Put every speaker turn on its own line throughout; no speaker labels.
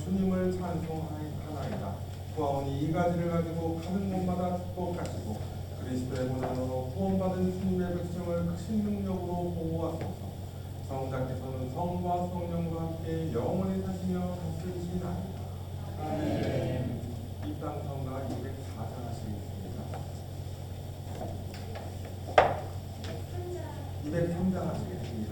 주님을 찬송하나이다. 구하오니 이 가지를 가지고 가는 곳마다 축복하시고 그리스도의 고난으로 구원받은 주님의 백성을 크신 능력으로 보호하소서. 성자께서는 성과 성령과 함께 영원히 사시며 다스리시나이다. 아멘. 이 땅 성가 204장 하시겠습니다. 203장 하시겠습니다.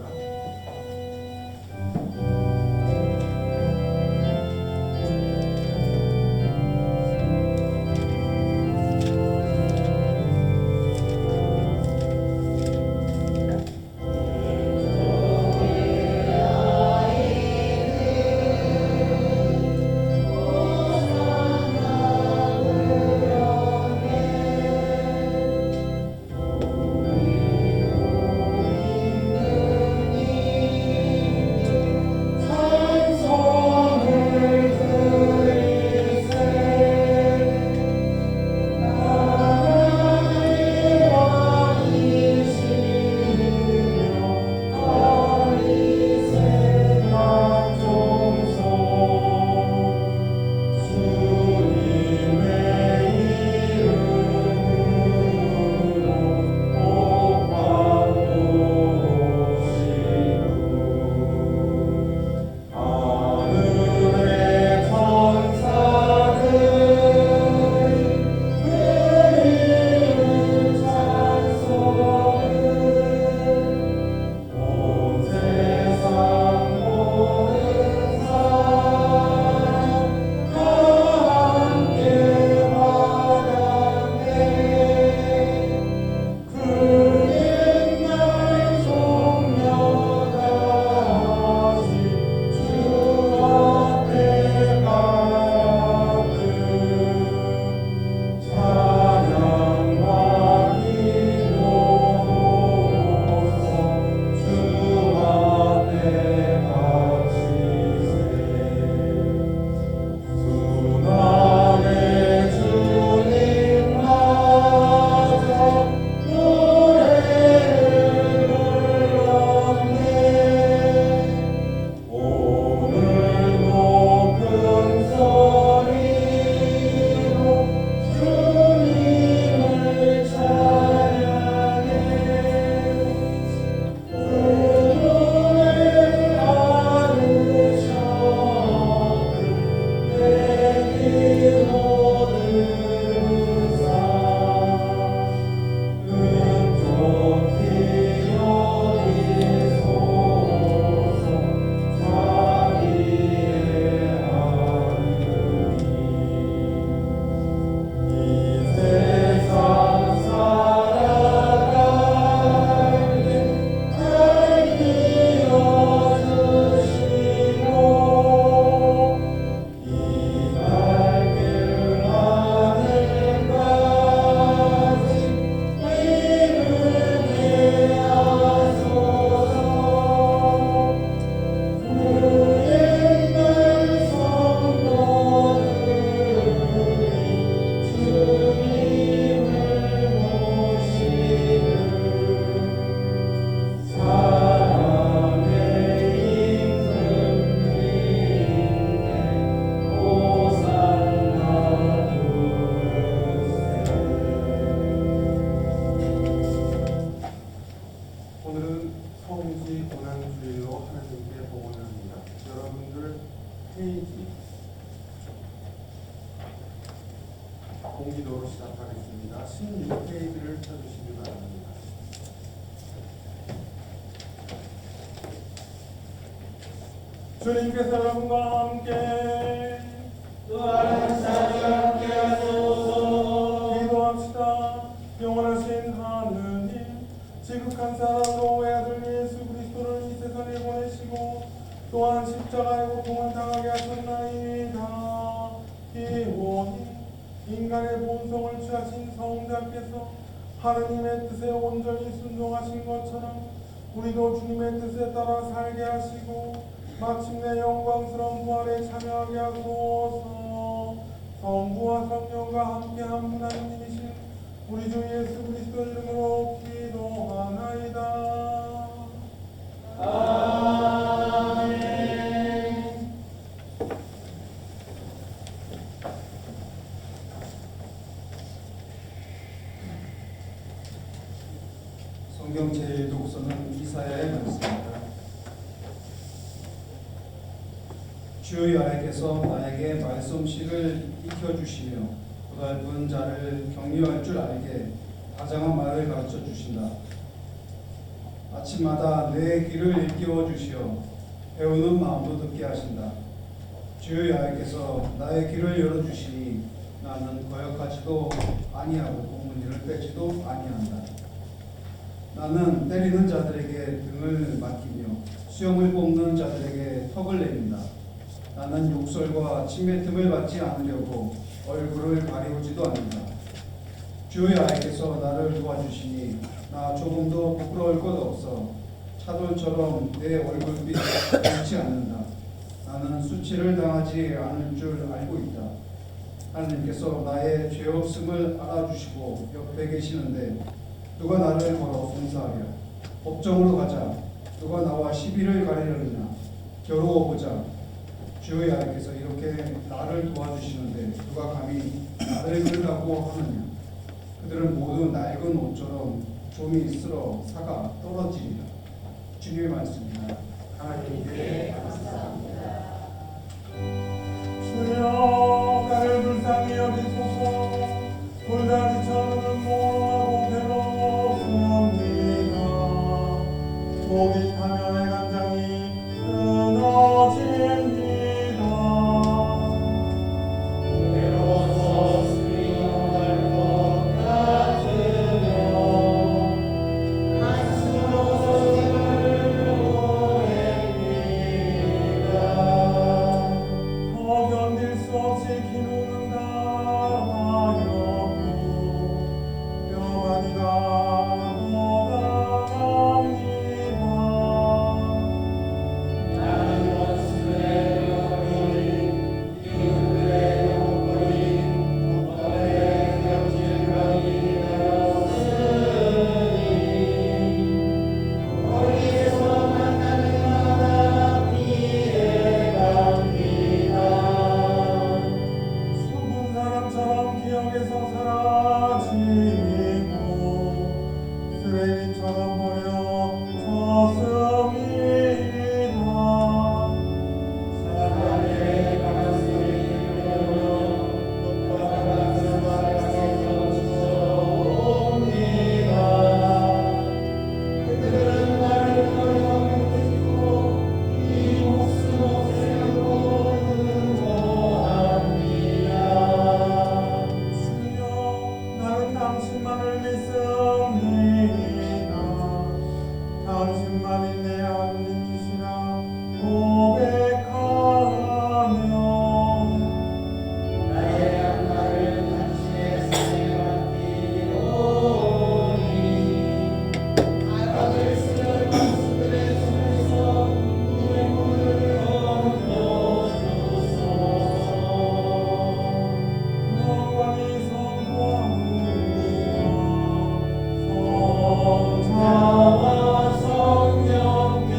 공기도로 시작하겠습니다. 16페이지를 펴주시기 바랍니다. 주님께서 여러분과 함께
또한 자와 함께 하소서.
기도합시다. 영원하신 하느님, 지극한 사랑으로 외아들 예수 그리스도를 이 세상에 보내시고 또한 십자가의 고통을 당하게 하셨나이다. 기원이 인간의 본성을 취하신 성자께서 하느님의 뜻에 온전히 순종하신 것처럼 우리도 주님의 뜻에 따라 살게 하시고 마침내 영광스러운 부활에 참여하게 하소서. 성부와 성령과 함께한 하나님이신 우리 주 예수 그리스도 이름으로 기도하나이다. 아멘.
성경 제1독서는 이사야의 말씀입니다. 주 여호와께서 나에게 말씀씨를 익혀주시며 고달픈 자를 격려할 줄 알게 다정한 말을 가르쳐 주신다. 아침마다 내 귀를 일깨워 주시어 배우는 마음도 듣게 하신다. 주 여호와께서 나의 귀를 열어주시니 나는 거역하지도 아니하고 공문이를 빼지도 아니한다. 나는 때리는 자들에게 등을 맡기며 수염을 뽑는 자들에게 턱을 내민다. 나는 욕설과 침뱉음을 받지 않으려고 얼굴을 가리우지도 않는다. 주 여호와께서 나를 도와주시니 나 조금도 부끄러울 것 없어. 차돌처럼 내 얼굴빛이 잃지 않는다. 나는 수치를 당하지 않을 줄 알고 있다. 하나님께서 나의 죄 없음을 알아주시고 옆에 계시는데 누가 나를 걸어 송사하랴. 법정으로 가자. 누가 나와 시비를 가리려느냐. 겨루어 보자. 주 여호와께서 이렇게 나를 도와주시는데 누가 감히 나를 그르다고 하느냐. 그들은 모두 낡은 옷처럼 좀이 쓸어 사가 떨어지리라. 주님의 말씀입니다. 하나님께 감사합니다.
주여 나를 불쌍히 여기소서. 돌다리 저는 모로하고 괴롭습니다. 목이 타며 내 간장이 끊어집니다. 외로워서 수용할 것 같으며 안쓰러워서 힘을 보냅니다. 더 견딜 수 없이 기누는다 하였고 뼈가니가 녹아갑니다. 나는 원수의 영혼이 이웃의 영혼이 너의 경질감이 되었으니 거리에서 만나는 마다 피해갑니다. 죽은 사람처럼 기억에서 사라지고 쓰레기처럼 버려졌습니다. 사람의 가슴이 들려 바깥으로 바라서 쫓아옵니다. 그들은 나를 버려두고 이 목숨 없애려고 근거합니다. 주여 나는 당신만을 믿습니다. 당신만이 내 하나님이시라 고백하며 나의 양날을 당신의 손에 맡기오니 악을 쓰는 원수들의 손에서 내 문을 건져주소서. 영광이 성자와 성령께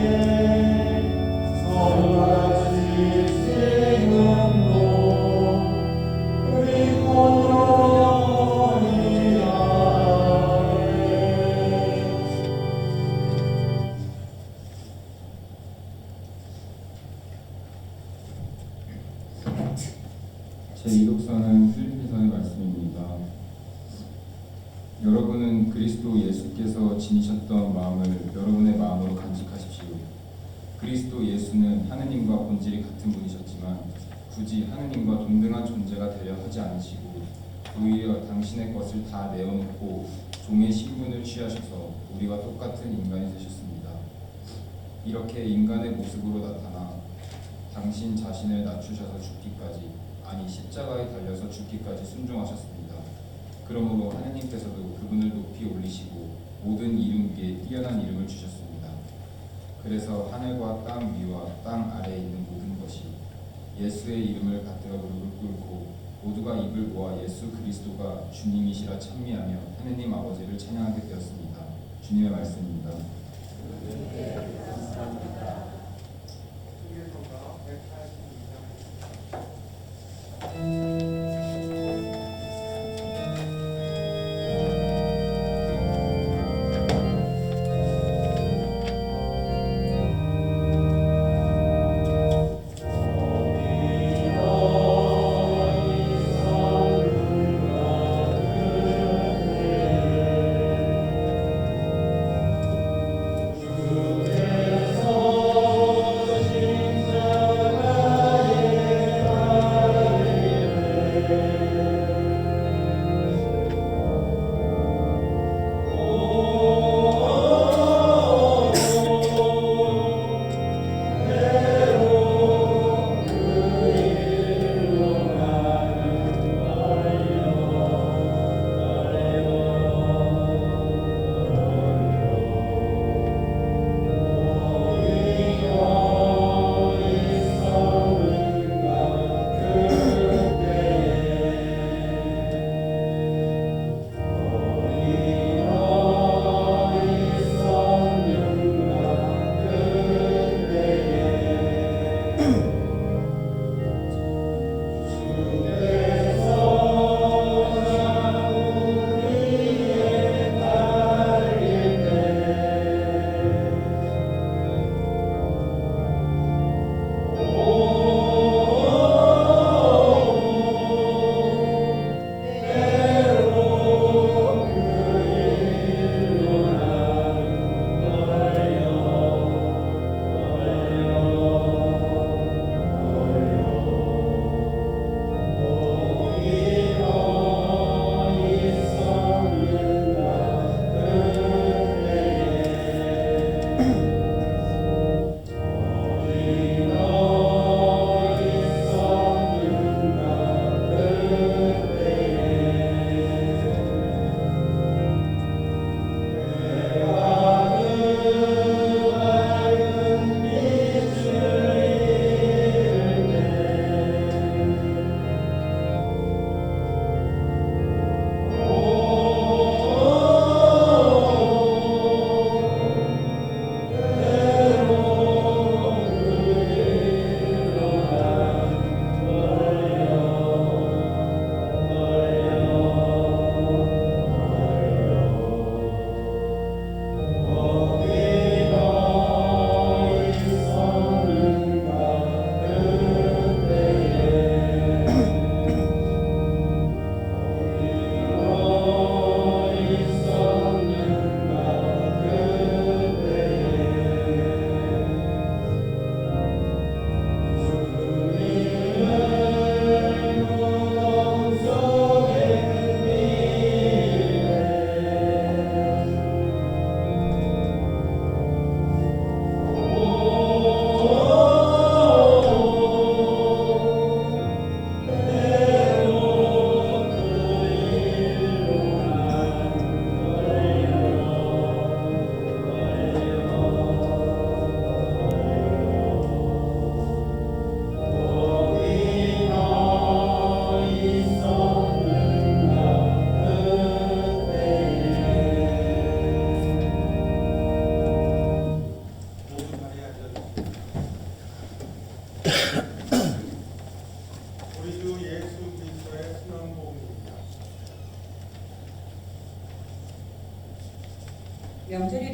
성같이 지금도 그리고 영원히 아멘.
제2독서는 필리핀서의 말씀입니다. 여러분은 그리스도 예수께서 지니셨던 마음을 여러분의 마음으로 간직하십시오. 그리스도 예수는 하느님과 본질이 같은 분이셨지만 굳이 하느님과 동등한 존재가 되려 하지 않으시고 오히려 당신의 것을 다 내어놓고 종의 신분을 취하셔서 우리와 똑같은 인간이 되셨습니다. 이렇게 인간의 모습으로 나타나 당신 자신을 낮추셔서 죽기까지, 아니 십자가에 달려서 죽기까지 순종하셨습니다. 그러므로 하느님께서도 그분을 높이 올리시고 모든 이름 위에 뛰어난 이름을 주셨습니다. 그래서 하늘과 땅 위와 땅 아래에 있는 모든 것이 예수의 이름을 받들어 무릎을 꿇고 모두가 입을 모아 예수 그리스도가 주님이시라 찬미하며 하느님 아버지를 찬양하게 되었습니다. 주님의 말씀입니다.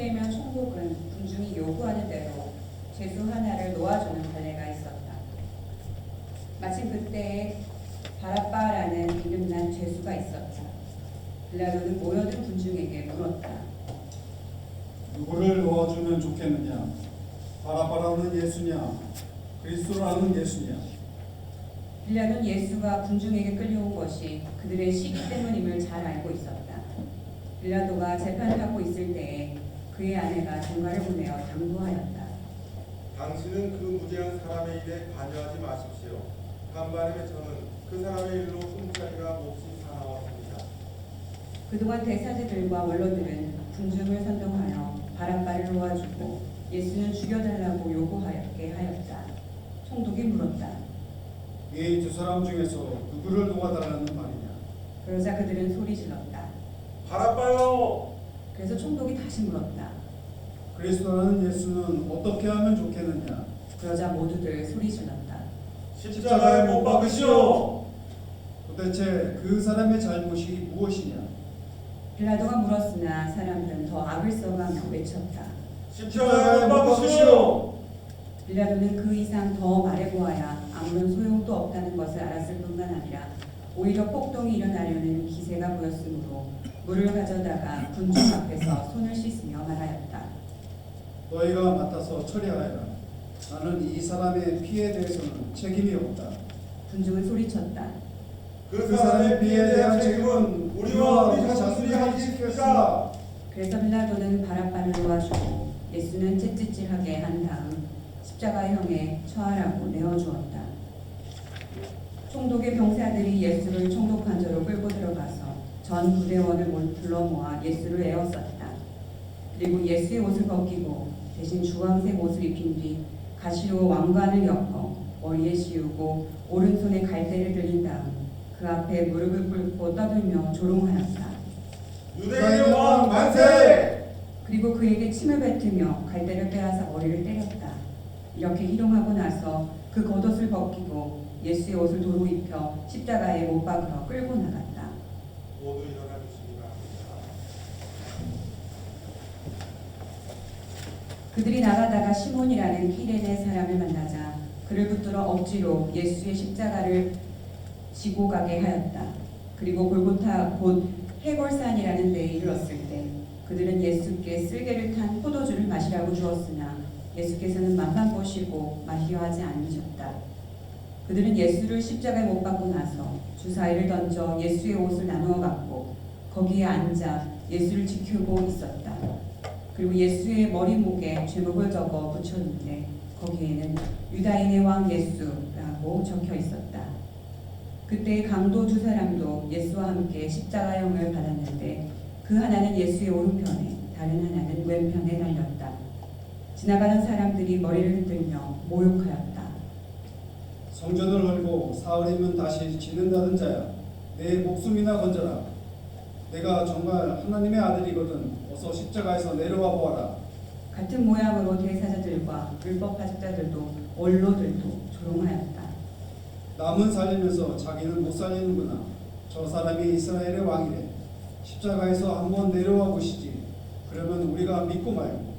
이르면 총독은 군중이 요구하는 대로 죄수 하나를 놓아주는 관례가 있었다. 마침 그때에 바라바라는 이름난 죄수가 있었다. 빌라도는 모여든 군중에게 물었다.
누구를 놓아주면 좋겠느냐? 바라바라는 예수냐? 그리스도라는 예수냐?
빌라도는 예수가 군중에게 끌려온 것이 그들의 시기 때문임을 잘 알고 있었다. 빌라도가 재판을 하고 있을 때에 그의 아내가 전가를 보내어 당부하였다.
당신은 그 무죄한 사람의 일에 관여하지 마십시오. 간밤에 저는 그 사람의 일로 숨자리가 몹시 사나웠습니다.
그동안 대사제들과 원로들은 군중을 선동하여 바라바를 놓아주고 예수는 죽여달라고 요구하게 하였다. 총독이 물었다.
이 두 사람 중에서 누구를 놓아달라는 말이냐?
그러자 그들은 소리질렀다.
바라바요!
그래서 총독이 다시 물었다.
그리스도라는 예수는 어떻게 하면 좋겠느냐?
그러자 모두들 소리질렀다.
십자가에 못 박으시오!
도대체 그 사람의 잘못이 무엇이냐?
빌라도가 물었으나 사람들은 더 악을 써가며 외쳤다.
십자가에 못 박으시오!
빌라도는 그 이상 더 말해보아야 아무런 소용도 없다는 것을 알았을 뿐만 아니라 오히려 폭동이 일어나려는 기세가 보였으므로 물을 가져다가 군중 앞에서 손을 씻으며 말하였다.
너희가 맡아서 처리하여라. 나는 이 사람의 피에 대해서는 책임이 없다.
군중은 소리쳤다.
그 사람의 피에 대한 책임은 우리와 우리 자손이 하기 싫습니다.
그래서 빌라도는 바라바를 놓아주고 예수는 채찍질하게 한 다음 십자가형에 처하라고 내어주었다. 총독의 병사들이 예수를 총독관저로 끌고 들어가서 전 부대원을 불러 모아 예수를 에워쌌다. 그리고 예수의 옷을 벗기고 대신 주황색 옷을 입힌 뒤 가시로 왕관을 엮어 머리에 씌우고 오른손에 갈대를 들린 다음 그 앞에 무릎을 꿇고 떠들며 조롱하였다.
유대인의 왕 만세!
그리고 그에게 침을 뱉으며 갈대를 빼앗아 머리를 때렸다. 이렇게 희롱하고 나서 그 겉옷을 벗기고 예수의 옷을 도로 입혀 십자가에 못 박으러 끌고 나갔다.
모두 일어나 주시기 바랍니다.
그들이 나가다가 시몬이라는 키레네 사람을 만나자 그를 붙들어 억지로 예수의 십자가를 지고 가게 하였다. 그리고 골고타 곧 해골산이라는 데에 이르렀을 때 그들은 예수께 쓸개를 탄 포도주를 마시라고 주었으나 예수께서는 맛만 보시고 마시려 하지 않으셨다. 그들은 예수를 십자가에 못 박고 나서 주사위를 던져 예수의 옷을 나누어 갖고 거기에 앉아 예수를 지키고 있었다. 그리고 예수의 머리목에 제목을 적어 붙였는데 거기에는 유다인의 왕 예수라고 적혀 있었다. 그때 강도 두 사람도 예수와 함께 십자가형을 받았는데 그 하나는 예수의 오른편에 다른 하나는 왼편에 달렸다. 지나가는 사람들이 머리를 흔들며 모욕하였다.
성전을 헐고 사흘이면 다시 짓는다는 자야, 내 목숨이나 건져라. 내가 정말 하나님의 아들이거든 어서 십자가에서 내려와 보아라.
같은 모양으로 대사자들과 율법파직자들도 원로들도 조롱하였다.
남은 살리면서 자기는 못 살리는구나. 저 사람이 이스라엘의 왕이래. 십자가에서 한번 내려와 보시지. 그러면 우리가 믿고 말고.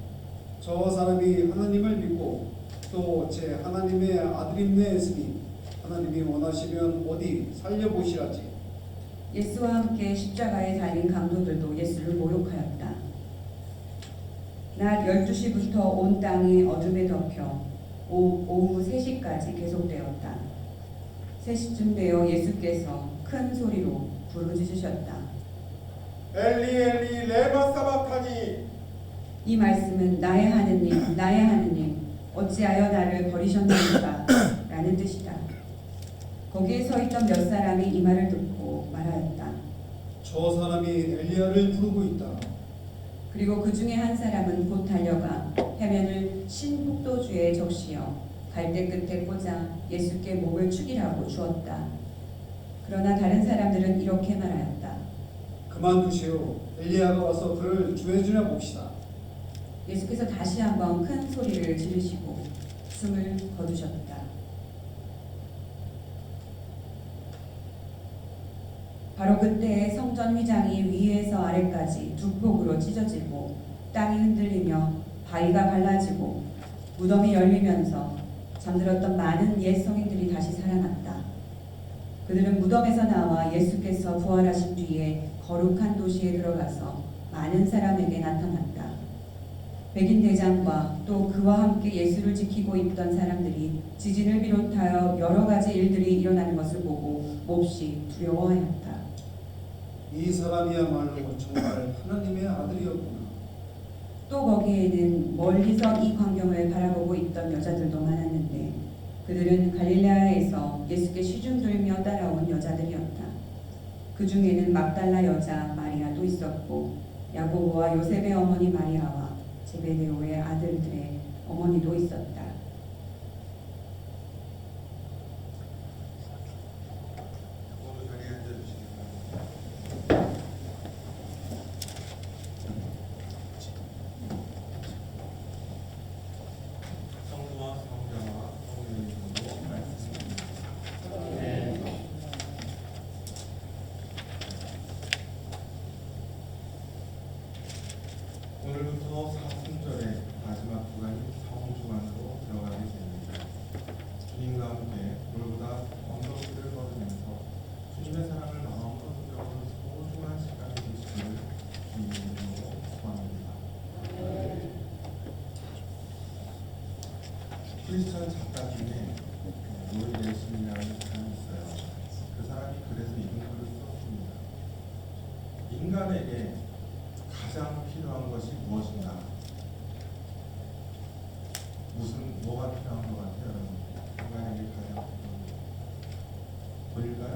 저 사람이 하나님을 믿고 또 제 하나님의 아들임내 했으니 하나님이 원하시면 어디 살려보시라지.
예수와 함께 십자가에 달린 강도들도 예수를 모욕하였다. 낮 12시부터 온 땅이 어둠에 덮여 오후 3시까지 계속되었다. 3시쯤 되어 예수께서 큰 소리로 부르짖으셨다.
엘리 엘리 레마 사박하니.
이 말씀은 나의 하느님, 나의 하느님, 어찌하여 나를 버리셨나이까? 라는 뜻이다. 거기에 서 있던 몇 사람이 이 말을 듣고 말하였다.
저 사람이 엘리야를 부르고 있다.
그리고 그 중에 한 사람은 곧 달려가 해면을 신폭도주에 적시어 갈대 끝에 꽂아 예수께 목을 축이라고 주었다. 그러나 다른 사람들은 이렇게 말하였다.
그만두시오. 엘리야가 와서 그를 구해주나 봅시다.
예수께서 다시 한번 큰 소리를 지르시고 숨을 거두셨다. 바로 그때에 성전 휘장이 위에서 아래까지 두 폭으로 찢어지고 땅이 흔들리며 바위가 갈라지고 무덤이 열리면서 잠들었던 많은 옛 성인들이 다시 살아났다. 그들은 무덤에서 나와 예수께서 부활하신 뒤에 거룩한 도시에 들어가서 많은 사람에게 나타났다. 백인 대장과 또 그와 함께 예수를 지키고 있던 사람들이 지진을 비롯하여 여러 가지 일들이 일어나는 것을 보고 몹시 두려워하였다.
이 사람이야말로 정말 하나님의 아들이었구나.
또 거기에는 멀리서 이 광경을 바라보고 있던 여자들도 많았는데 그들은 갈릴레아에서 예수께 시중 들며 따라온 여자들이었다. 그 중에는 막달라 여자 마리아도 있었고 야고보와 요셉의 어머니 마리아와 제베데오의 아들들의 어머니도 있었다.
모두 자리에 앉아주시기 바랍니다. 성부와 성자와 성령의 이름으로 말씀드립니다. 오늘부터 사순절의 마지막 구간인 성주간으로 들어가게 됩니다. 주님과 함께 오늘보다 언덕길을 걸으면서 주님의 사랑을 마음으로 느껴보는 소중한 시간이 되시기를 주님의 이름으로 축원합니다. 크리스천 작가 중에 로이 넬슨이라는 사람이 있어요. 그 사람이 그래서 이런 글을 썼습니다. 인간에게 가장 필요한 것이 무엇인가? 뭐가 필요한 것 같아요, 여러분? 인간에게 가장 필요한 것. 돈일까요?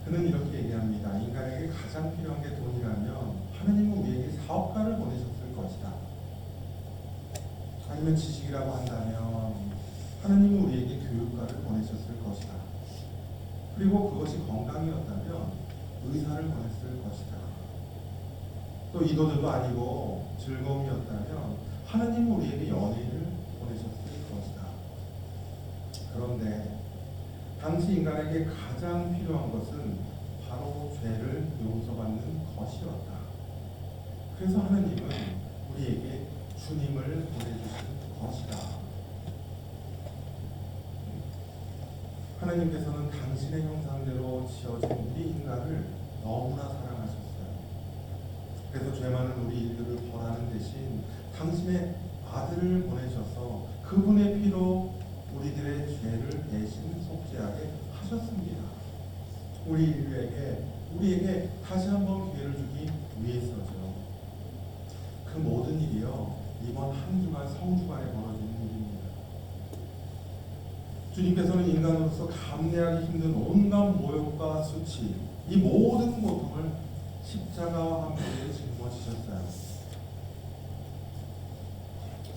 그는 이렇게 얘기합니다. 인간에게 가장 필요한 게 돈이라면 하느님은 우리에게 사업가를 보내셨을 것이다. 아니면 지식이라고 한다면 하느님은 우리에게 교육가를 보내셨을 것이다. 그리고 그것이 건강이었다면 의사를 보냈을 것이다. 또 이도저도 아니고 즐거움이었다면 하느님은 우리에게 연예인을 보내셨을 것이다. 그런데 당시 인간에게 가장 필요한 것은 바로 죄를 용서받는 것이었다. 그래서 하느님은 우리에게 주님을 보내주신 것이다. 하나님께서는 당신의 형상대로 지어진 우리 인간을 너무나 사랑하셨어요. 그래서 죄 많은 우리 인류를 벌하는 대신 당신의 아들을 보내셔서 그분의 피로 우리들의 죄를 대신 속죄하게 하셨습니다. 우리에게 다시 한번 기회를 주기 위해서죠. 그 모든 일이요 이번 한 주간 성주간에 벌어지는 일입니다. 주님께서는 인간으로서 감내하기 힘든 온갖 모욕과 수치, 이 모든 고통을 십자가와 함께 짊어지셨어요.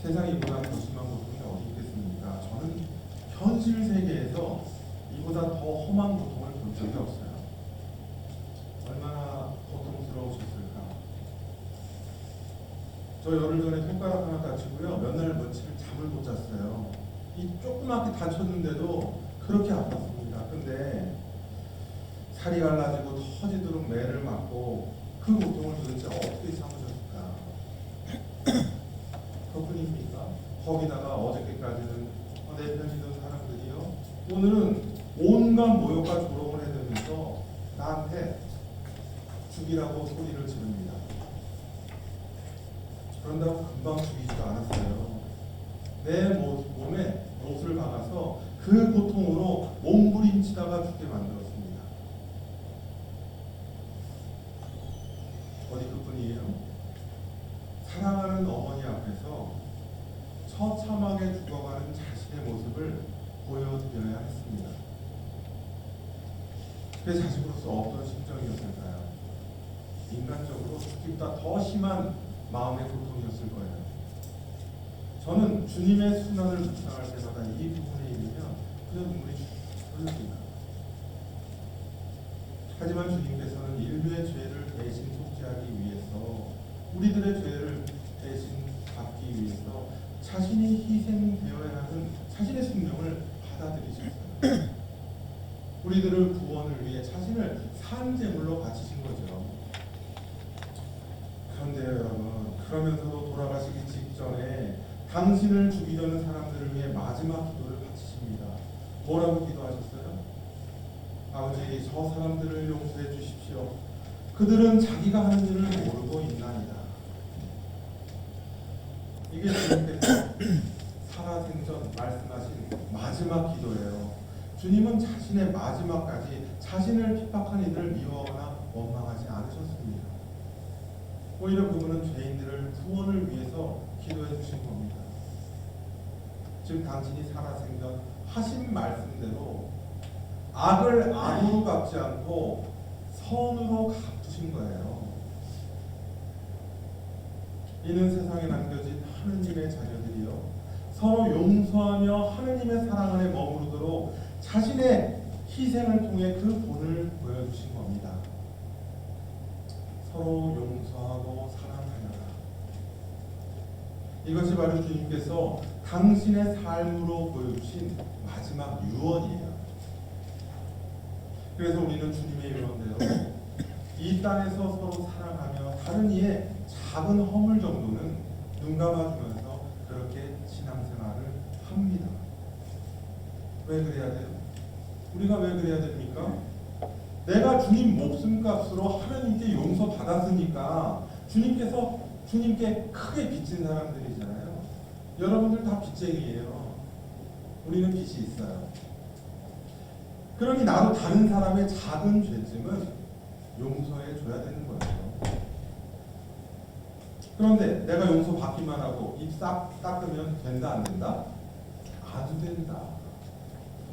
세상에 이보다 더 심한 고통이 어디 있겠습니까? 저는 현실 세계에서 이보다 더 험한 고통을 본 적이 없어요. 얼마나 고통스러우셨을까? 저 열흘 전에 손가락 하나 다치고요. 몇 날 며칠 잠을 못 잤어요. 이 조그맣게 다쳤는데도 그렇게 아팠습니다. 근데 살이 갈라지고 터지도록 매를 맞고 그 고통을 도대체 어떻게 참으셨을까? 그뿐입니까? 거기다가 어저께까지는 내 편이던 사람들이요 오늘은 온갖 모욕과 조롱을 해대면서 나한테 죽이라고 소리를 지릅니다. 그런다고 금방 죽이지도 않았어요. 내 몸에 못을 박아서 그 고통으로 몸부림치다가 죽게 만들었습니다. 어디 그뿐이에요? 사랑하는 어머니 앞에서 처참하게 죽어가는 자신의 모습을 보여드려야 했습니다. 그 자식으로서 어떤 심정이었을까요? 인간적으로 죽기보다 더 심한 마음의 고통이었을 거예요. 저는 주님의 순환을 묵상할 때마다 이 부분에 이르면 그저 눈물이 흘립니다. 하지만 주님께서는 인류의 죄를 대신 속죄하기 위해서 우리들의 죄를 대신 받기 위해서 자신이 희생되어야 하는 자신의 생명을 받아들이셨어요. 우리들을 구원을 위해 자신을 산제물로 바치신 거죠. 그런데 그러면서도 돌아가시기 직전에 당신을 죽이려는 사람들을 위해 마지막 기도를 바치십니다. 뭐라고 기도하셨어요? 아버지, 저 사람들을 용서해 주십시오. 그들은 자기가 하는 일을 모르고 있나이다. 이게 주님께서 살아생전 말씀하신 마지막 기도예요. 주님은 자신의 마지막까지 자신을 핍박한 이들을 미워하거나 원망하지 않으셨습니다. 오히려 그분은 죄인들을 구원을 위해서 기도해 주신 겁니다. 즉 당신이 살아생전 하신 말씀대로 악을 악으로 갚지 않고 선으로 갚으신 거예요. 이는 세상에 남겨진 하느님의 자녀들이요 서로 용서하며 하느님의 사랑 안에 머무르도록 자신의 희생을 통해 그 본을 보여주신 겁니다. 서로 용서하고 사랑하여라. 이것이 바로 주님께서 당신의 삶으로 보여주신 마지막 유언이에요. 그래서 우리는 주님의 유언대로 이 땅에서 서로 사랑하며 다른 이의 작은 허물 정도는 눈 감아주면서 그렇게 신앙생활을 합니다. 왜 그래야 돼요? 우리가 왜 그래야 됩니까? 내가 주님 목숨값으로 하나님께 용서 받았으니까 주님께 크게 빚진 사람들이잖아요. 여러분들 다 빚쟁이에요. 우리는 빚이 있어요. 그러니 나도 다른 사람의 작은 죄짐은 용서해 줘야 되는 거예요. 그런데 내가 용서 받기만 하고 입 싹 닦으면 된다 안 된다? 안 된다.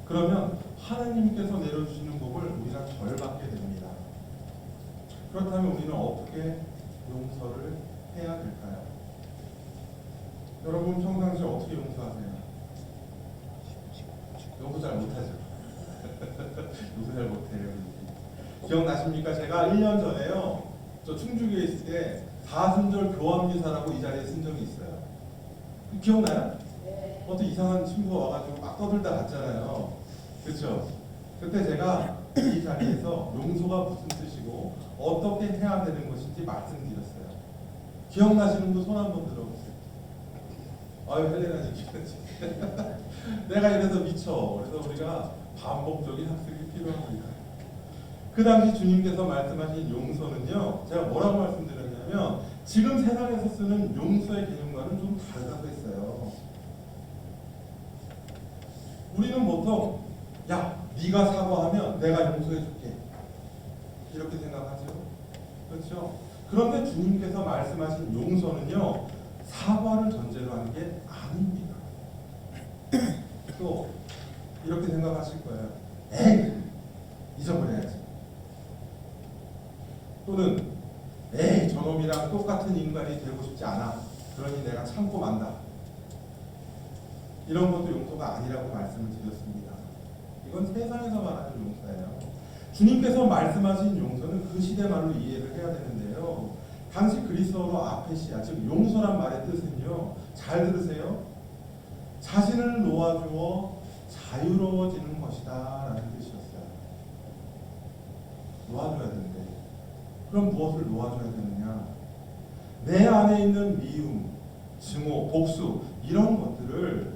그러면 하나님께서 내려주시는 복을 우리가 덜 받게 됩니다. 그렇다면 우리는 어떻게 용서를 해야 될까요? 여러분 평상시에 어떻게 용서하세요? 용서 잘 못하죠. 용서 잘 못해요. 기억나십니까? 제가 1년 전에요. 저 충주교에 있을 때 사순절 교환미사라고 이 자리에 쓴 적이 있어요. 기억나요?
네.
어떤 이상한 친구가 와가지고 막 떠들다 갔잖아요. 그렇죠? 그때 제가 이 자리에서 용서가 무슨 뜻이고 어떻게 해야 되는 것인지 말씀드렸어요. 기억나시는 분 손 한번 들어보세요. 아유 헬레나님 기억나지? 내가 이래서 미쳐. 그래서 우리가 반복적인 학습이 필요합니다. 그 당시 주님께서 말씀하신 용서는요, 제가 뭐라고 말씀드렸냐면 지금 세상에서 쓰는 용서의 개념과는 좀 다르다고 했어요. 우리는 보통 야, 네가 사과하면 내가 용서해줄게 이렇게 생각하죠. 그렇죠? 그런데 주님께서 말씀하신 용서는요, 사과를 전제로 하는 게 아닙니다. 또 이렇게 생각하실 거예요. 에이, 잊어버려야지. 또는 에이, 저놈이랑 똑같은 인간이 되고 싶지 않아. 그러니 내가 참고 만다. 이런 것도 용서가 아니라고 말씀을 드렸습니다. 이건 세상에서 말하는 용서예요. 주님께서 말씀하신 용서는 그 시대 말로 이해를 해야 되는데요. 당시 그리스어로 아페시아, 즉 용서란 말의 뜻은요, 잘 들으세요. 자신을 놓아주어 자유로워지는 것이다 라는 뜻이었어요. 놓아줘야 되는데 그럼 무엇을 놓아줘야 되느냐? 내 안에 있는 미움, 증오, 복수 이런 것들을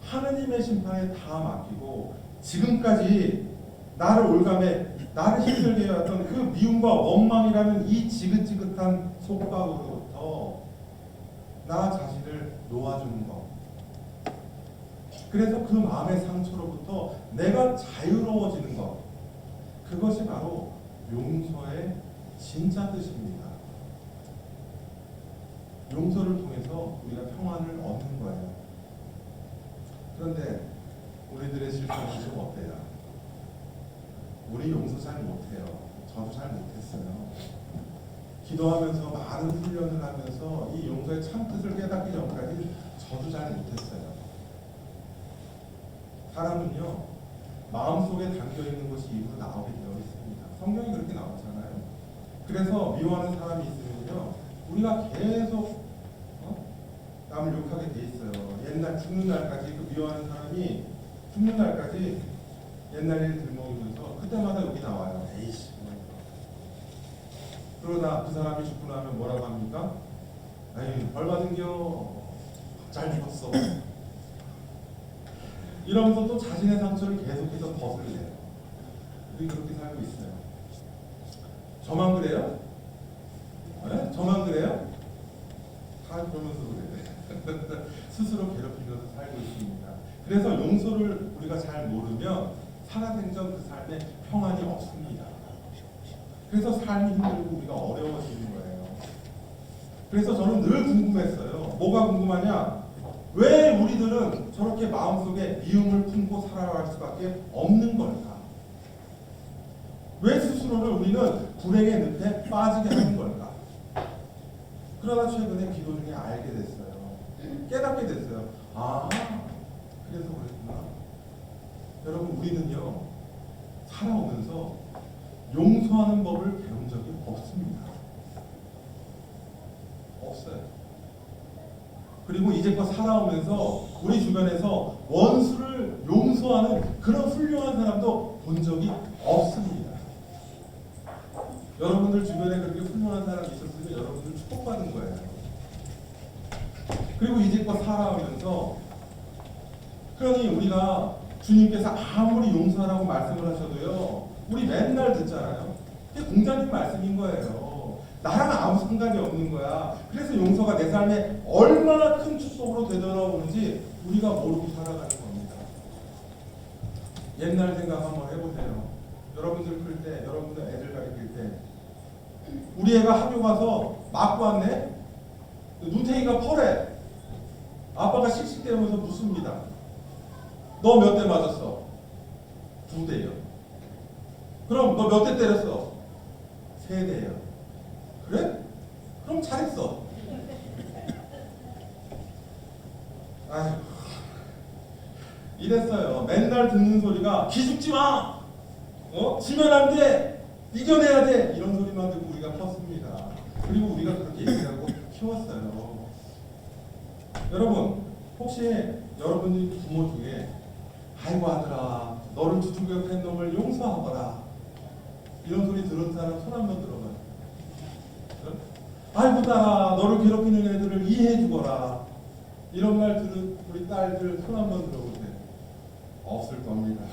하느님의 심판에 다 맡기고 지금까지 나를 올감해 나를 힘들게 해왔던 그 미움과 원망이라는 이 지긋지긋한 속박으로부터 나 자신을 놓아주는 것. 그래서 그 마음의 상처로부터 내가 자유로워지는 것. 그것이 바로 용서의 진짜 뜻입니다. 용서를 통해서 우리가 평안을 얻는 거예요. 그런데 우리들의 실천이 좀 어때요? 우리 용서 잘 못해요. 저도 잘 못했어요. 기도하면서 많은 훈련을 하면서 이 용서의 참뜻을 깨닫기 전까지 저도 잘 못했어요. 사람은요, 마음속에 담겨있는 것이 입으로 나오게 되어 있습니다. 성경이 그렇게 나오잖아요. 그래서 미워하는 사람이 있으면요, 우리가 계속 남을 욕하게 돼 있어요. 옛날 죽는 날까지 그 미워하는 사람이 죽는 날까지 옛날 일 들먹이면서 그때마다 여기 나와요. 에이씨. 그러다 그 사람이 죽고 나면 뭐라고 합니까? 에이, 벌 받은겨. 잘 죽었어. 이러면서 또 자신의 상처를 계속해서 벗을 내요. 우리 그렇게 살고 있어요. 저만 그래요? 네? 저만 그래요? 다 그러면서 그래요. 스스로 괴롭히면서 살고 있습니다. 그래서 용서를 우리가 잘 모르면 살아생전 그 삶에 평안이 없습니다. 그래서 삶이 힘들고 우리가 어려워지는 거예요. 그래서 저는 늘 궁금했어요. 뭐가 궁금하냐? 왜 우리들은 저렇게 마음속에 미움을 품고 살아갈 수밖에 없는 걸까? 왜 스스로를 우리는 불행의 늪에 빠지게 하는 걸까? 그러다 최근에 기도 중에 알게 됐어요. 깨닫게 됐어요. 아, 그래서 그랬구나. 여러분, 우리는요, 살아오면서 용서하는 법을 배운 적이 없습니다. 없어요. 그리고 이제껏 살아오면서 우리 주변에서 원수를 용서하는 그런 훌륭한 사람도 본 적이 없습니다. 여러분들 주변에 그렇게 훌륭한 사람이 있었으면 여러분들 축복받은 거예요. 그리고 이제껏 살아오면서, 그러니 우리가 주님께서 아무리 용서하라고 말씀을 하셔도요, 우리 맨날 듣잖아요. 그게 공자님 말씀인 거예요. 나랑 아무 상관이 없는 거야. 그래서 용서가 내 삶에 얼마나 큰 축복으로 되돌아오는지 우리가 모르고 살아가는 겁니다. 옛날 생각 한번 해보세요. 여러분들 클 때, 여러분들 애들 가르칠 때, 우리 애가 학교 가서 맞고 왔네? 눈탱이가 펄해. 아빠가 씩씩대면서 묻습니다. 너 몇 대 맞았어? 2대요. 그럼 너 몇 대 때렸어? 3대요. 그래? 그럼 잘했어. 아휴, 이랬어요. 맨날 듣는 소리가 기죽지 마. 지면 안 돼. 이겨내야 돼. 이런 소리만 듣고 우리가 컸습니다. 그리고 우리가 그렇게 얘기하고 키웠어요. 여러분, 혹시 여러분들 부모 중에 아이고 아들아, 너를 두들겨 팬 놈을 용서하거라, 이런 소리 들은 사람 손 한번 들어봐요. 아이고 딸아, 너를 괴롭히는 애들을 이해해 주거라, 이런 말 들은 우리 딸들 손 한번 들어보세요. 없을 겁니다.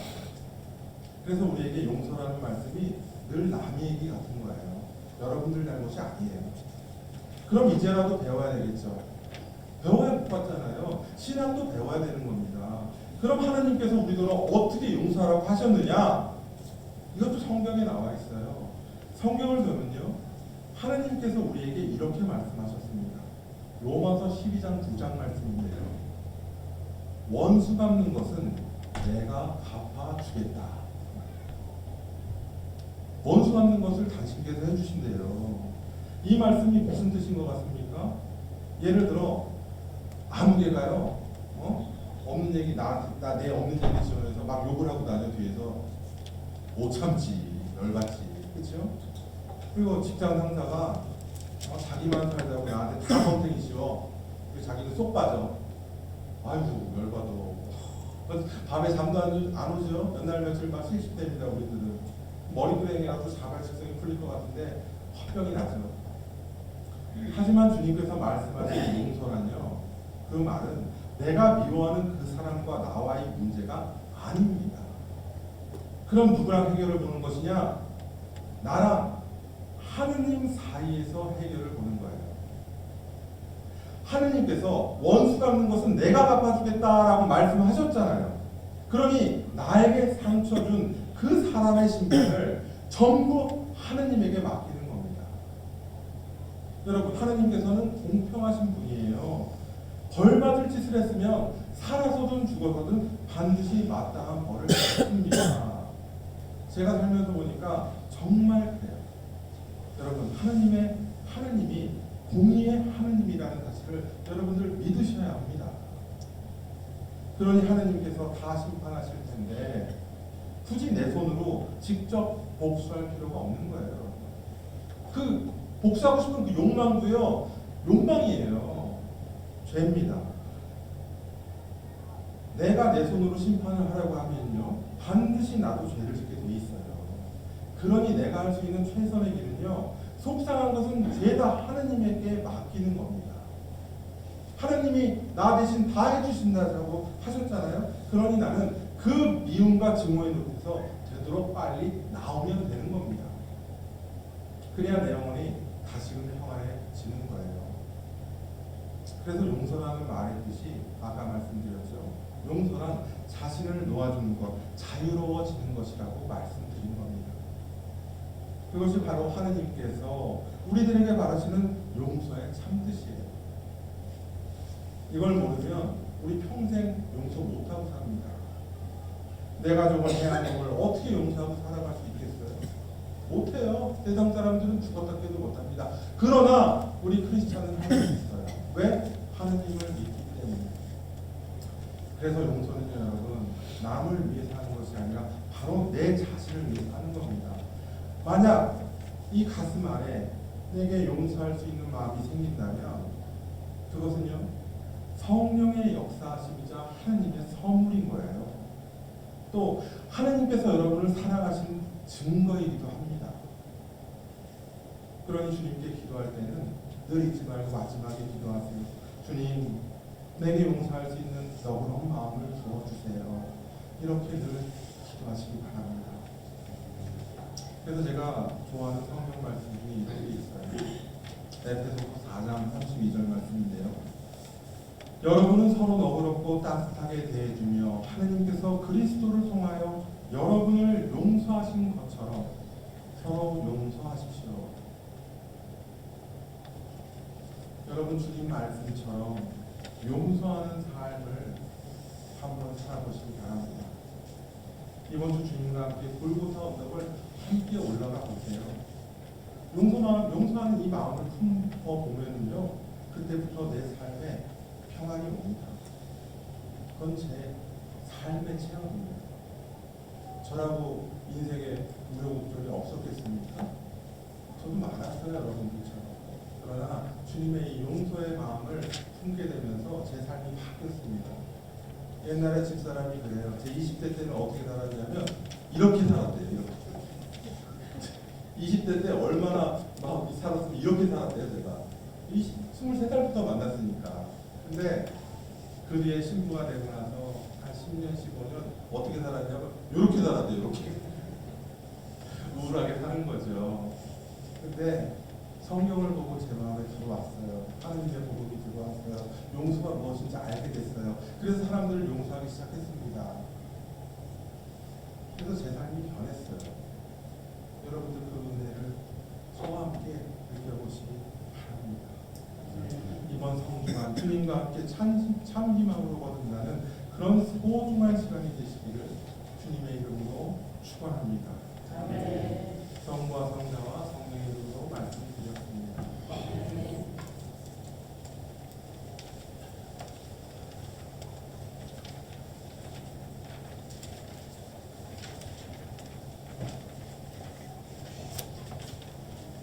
그래서 우리에게 용서라는 말씀이 늘 남의 얘기 같은 거예요. 여러분들 잘못이 아니에요. 그럼 이제라도 배워야 되겠죠. 배워야 못 받잖아요. 신앙도 배워야 되는 겁니다. 그럼 하나님께서 우리들을 어떻게 용서하라고 하셨느냐? 이것도 성경에 나와 있어요. 성경을 보면요, 하나님께서 우리에게 이렇게 말씀하셨습니다. 로마서 12장 9장 말씀인데요. 원수 갚는 것은 내가 갚아주겠다. 원수 갚는 것을 당신께서 해주신대요. 이 말씀이 무슨 뜻인 것 같습니까? 예를 들어 아무 개가요, 없는 얘기 내 없는 얘기 지원해서 막 욕을 하고 다녀 뒤에서 못 참지, 열받지, 그렇죠? 그리고 직장 상사가 자기만 살자고 나한테 다 덤탱이 씌워. 그리고 자기는 쏙 빠져. 아이고 열받아. 밤에 잠도 안 오죠. 몇 날 며칠 막 실십됩니다. 우리들은 머리끄댕이라도 자발식성이 풀릴 것 같은데 화병이 나죠. 하지만 주님께서 말씀하신 용서란요, 그 말은 내가 미워하는 그 사람과 나와의 문제가 아닙니다. 그럼 누구랑 해결을 보는 것이냐? 나랑 하느님 사이에서 해결을 보는 거예요. 하느님께서 원수 갚는 것은 내가 갚아주겠다라고 말씀하셨잖아요. 그러니 나에게 상처 준 그 사람의 심판을 전부 하느님에게 맡기는 겁니다. 여러분, 하느님께서는 공평하신 분이에요. 벌 받을 짓을 했으면 살아서든 죽어서든 반드시 마땅한 벌을 받습니다. 제가 살면서 보니까 정말 그래요. 여러분, 하느님이 공의의 하느님이라는 사실을 여러분들 믿으셔야 합니다. 그러니 하느님께서 다 심판하실 텐데 굳이 내 손으로 직접 복수할 필요가 없는 거예요. 그 복수하고 싶은 그 욕망도요, 욕망이에요. 죄입니다. 내가 내 손으로 심판을 하려고 하면요, 반드시 나도 죄를 짓게 돼 있어요. 그러니 내가 할 수 있는 최선의 길은요, 속상한 것은 죄다 하느님에게 맡기는 겁니다. 하나님이 나 대신 다 해주신다고 하셨잖아요. 그러니 나는 그 미움과 증오의 늪에서 되도록 빨리 나오면 되는 겁니다. 그래야 내 영혼이 다시금 평안해지는 거예요. 그래서 용서라는 말의 뜻이 아까 말씀드렸죠. 용서란 자신을 놓아주는 것, 자유로워지는 것이라고 말씀드린 겁니다. 그것이 바로 하느님께서 우리들에게 바라시는 용서의 참뜻이에요. 이걸 모르면 우리 평생 용서 못하고 삽니다. 내 가족을 해하는 걸 어떻게 용서하고 살아갈 수 있겠어요? 못해요. 세상 사람들은 죽었다 깨도 못합니다. 그러나 우리 크리스찬은 할 수 있어요. 왜? 하느님을 믿기 때문에. 그래서 용서는 여러분 남을 위해서 하는 것이 아니라 바로 내 자신을 위해서 하는 겁니다. 만약 이 가슴 안에 내게 용서할 수 있는 마음이 생긴다면 그것은요 성령의 역사하심이자 하느님의 선물인 거예요. 또 하느님께서 여러분을 사랑하신 증거이기도 합니다. 그러니 주님께 기도할 때는 늘 잊지 말고 마지막에 기도하세요. 주님, 내게 용서할 수 있는 너그러운 마음을 주어주세요. 이렇게 늘 기도하시기 바랍니다. 그래서 제가 좋아하는 성경 말씀 중에 이런 게 있어요. 에베소서 4장 32절 말씀인데요. 여러분은 서로 너그럽고 따뜻하게 대해주며 하느님께서 그리스도를 통하여 여러분을 용서하신 것처럼 서로 용서하십시오. 여러분 주님 말씀처럼 용서하는 삶을 한번 살아보시기 바랍니다. 이번 주 주님과 함께 골고था 언덕을 함께 올라가 보세요. 용서하는 이 마음을 품어보면요 그때부터 내 삶에 평안이 옵니다. 그건 제 삶의 체험입니다. 저라고 인생에 우여곡절이 없었겠습니까? 저도 많았어요, 여러분들처럼. 그러나 주님의 이 용서의 마음을 품게 되면서 제 삶이 바뀌었습니다. 옛날에 집사람이 그래요. 제 20대 때는 어떻게 살았냐면 이렇게 살았대요. 이렇게. 20대 때 얼마나 막 살았으면 이렇게 살았대요. 제가 23살부터 만났으니까. 근데 그 뒤에 신부가 되고 나서 한 10년, 15년 어떻게 살았냐면 이렇게 살았대요. 이렇게. 우울하게 사는 거죠. 근데 성경을 보고 제 마음에 들어왔어요. 하느님의 복음이 들어왔어요. 용서가 무엇인지 알게 됐어요. 그래서 사람들을 용서하기 시작했습니다. 그래서 제 삶이 변했어요. 여러분들 그 은혜를 저와 함께 느껴보시기 바랍니다. 이번 성주간 주님과 함께 참 희망으로 거듭나는 그런 소중한 시간이 되시기를 주님의 이름으로 축원합니다. 성부와 성자와 성령의 이름으로 말씀드렸습니다.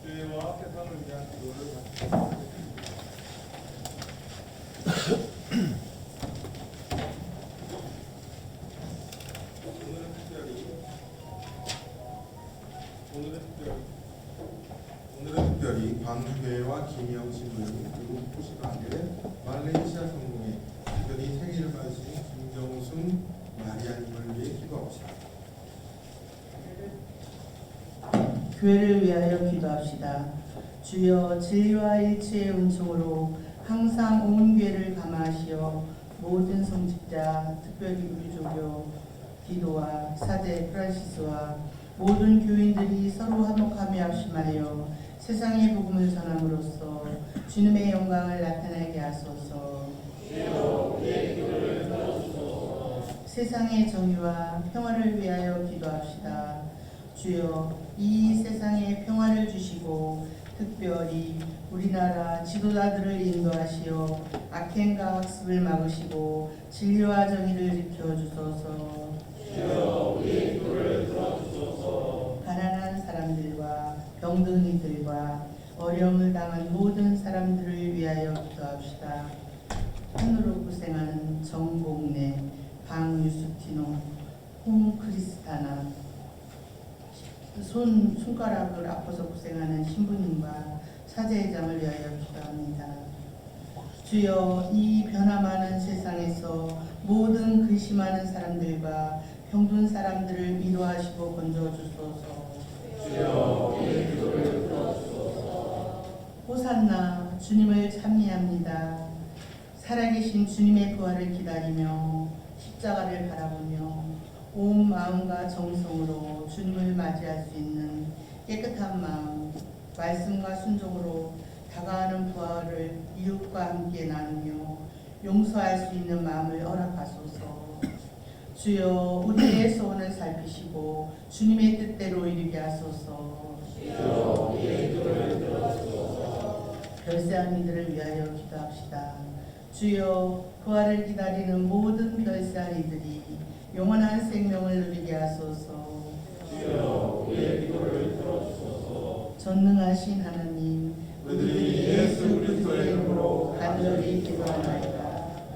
죄와 세상을 위한 기도를 받습니다. 오늘은 특별히 광주교회와 김영신 의원님 그리고 포시가안길의 말레이시아 성공회 특별히 생일을 맞으신 김정순 마리아님을 위해 기도합시다.
교회를 위하여 기도합시다. 주여 진리와 일치의 은총으로 항상 온 교회를 감화하시어 모든 성직자, 특별히 우리 조교, 디도와 사제 프란시스와 모든 교인들이 서로 화목하며 합심하여 세상의 복음을 전함으로써 주님의 영광을 나타내게 하소서. 세상의 정의와 평화를 위하여 기도합시다. 주여 이 세상에 평화를 주시고 특별히 우리나라 지도자들을 인도하시어 악행과 학습을 막으시고 진리와 정의를 지켜주소서. 주여 우리의 기도를 들어주소서. 가난한 사람들과 병든이들과 어려움을 당한 모든 사람들을 위하여 기도합시다. 한으로 고생하는 정복래, 방유스티노, 홍크리스타나, 손가락을 아파서 고생하는 신부님과 사제회장을 위하여 기도합니다. 주여 이 변화 많은 세상에서 모든 근심하는 사람들과 병든 사람들을 위로하시고 건져주소서.
주여 우리의 기도를 들어주소서.
호산나 주님을 찬미합니다. 살아계신 주님의 부활을 기다리며 십자가를 바라보며 온 마음과 정성으로 주님을 맞이할 수 있는 깨끗한 마음, 말씀과 순종으로 다가가는 부활을 이웃과 함께 나누며 용서할 수 있는 마음을 허락하소서. 주여 우리의 소원을 살피시고 주님의 뜻대로 이르게 하소서.
주여 우리의 기도를 들어주소서.
별세한 이들을 위하여 기도합시다. 주여 부활을 기다리는 모든 별세한 이들이 영원한 생명을 누리게 하소서.
주여 우리의 기도를 들어주소서.
전능하신 하나님,
우리 예수 그리스도의 이름으로
간절히 기도하나이다.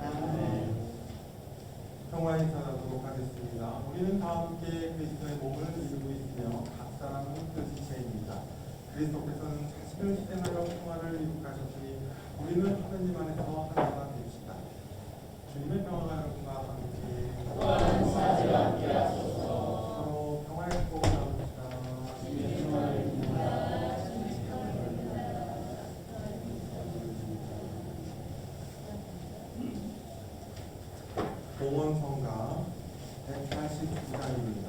아멘.
평화 인사하도록 하겠습니다. 우리는 다 함께 그리스도의 몸을 이루고 있으며 각 사람은 그 지체입니다. 그리스도께서는 자신을 희생하여 평화를 이룩하셨으니 우리는 하느님 안에서 하나가 됩시다. 주님의 평화가 여러분과 함께
또한 사지와 함께 하소서.
서로 평화의 축복을 나눕시다.
주의 평화를 빕니다.
봉헌성가 189장입니다.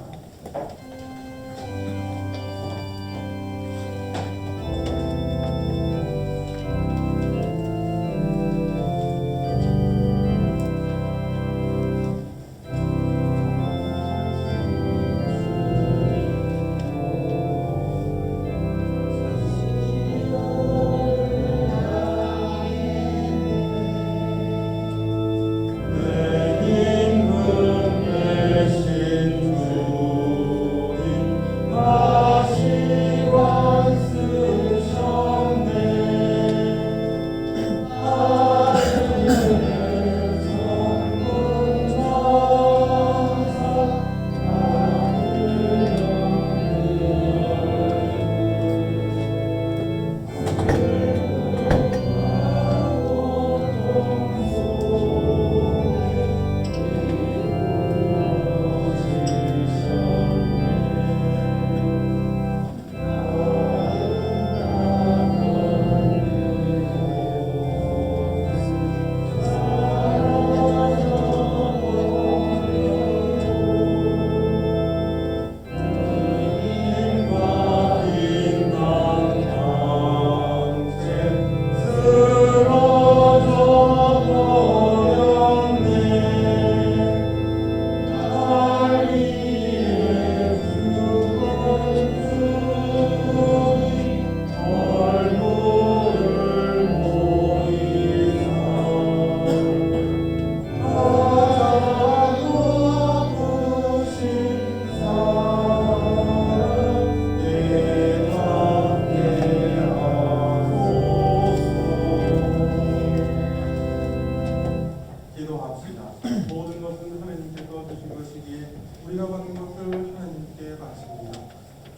모든 것은 하나님께서 주신 것이기에 우리가 받은 것을 하나님께 바칩니다.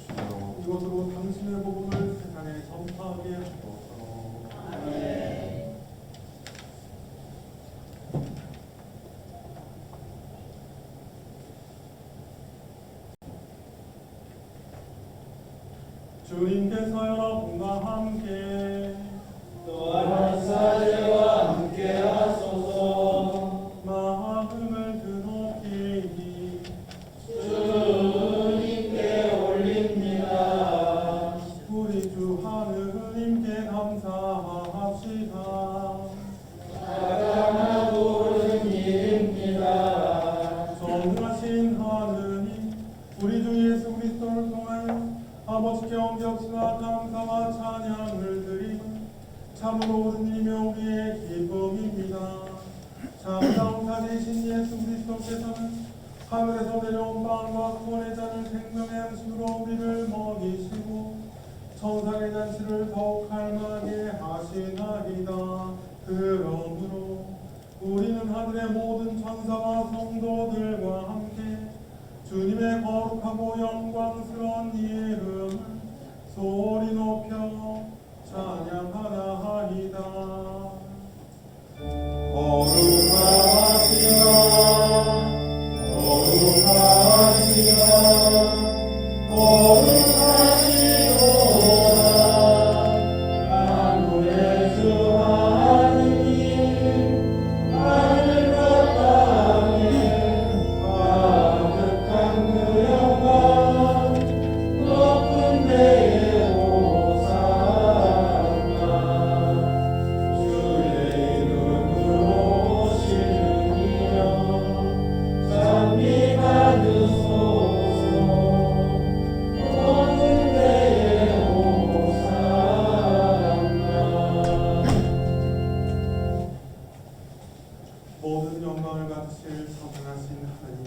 주여 이것으로 당신의 복음을 세상에 전파하게 하소서.
아멘.
주님께서 여러분과 함께
또한 사제와 함께 하소서.
마음을 드높이니
주님께 올립니다.
우리 주 하느님께 감사합시다.
사랑하고 옳은 일입니다.
전능하신 하느님, 우리 주 예수 그리스도를 통하여 아버지께 언격시와 감사와 찬양을 드리고 참으로 옳은 일이며 우리의 기쁨입니다. 참다운 사제이신 예수 그리스도께서는 하늘에서 내려온 빵과 구원의 잔을 생명의 음식으로 우리를 먹이시고 천상의 잔치를 더욱 갈망하게 하시나이다. 그러므로 우리는 하늘의 모든 천사와 성도들과 함께 주님의 거룩하고 영광스러운 이름을 소리 높여 찬양하나이다. 모든 영광을 받으실 선하신 하나님,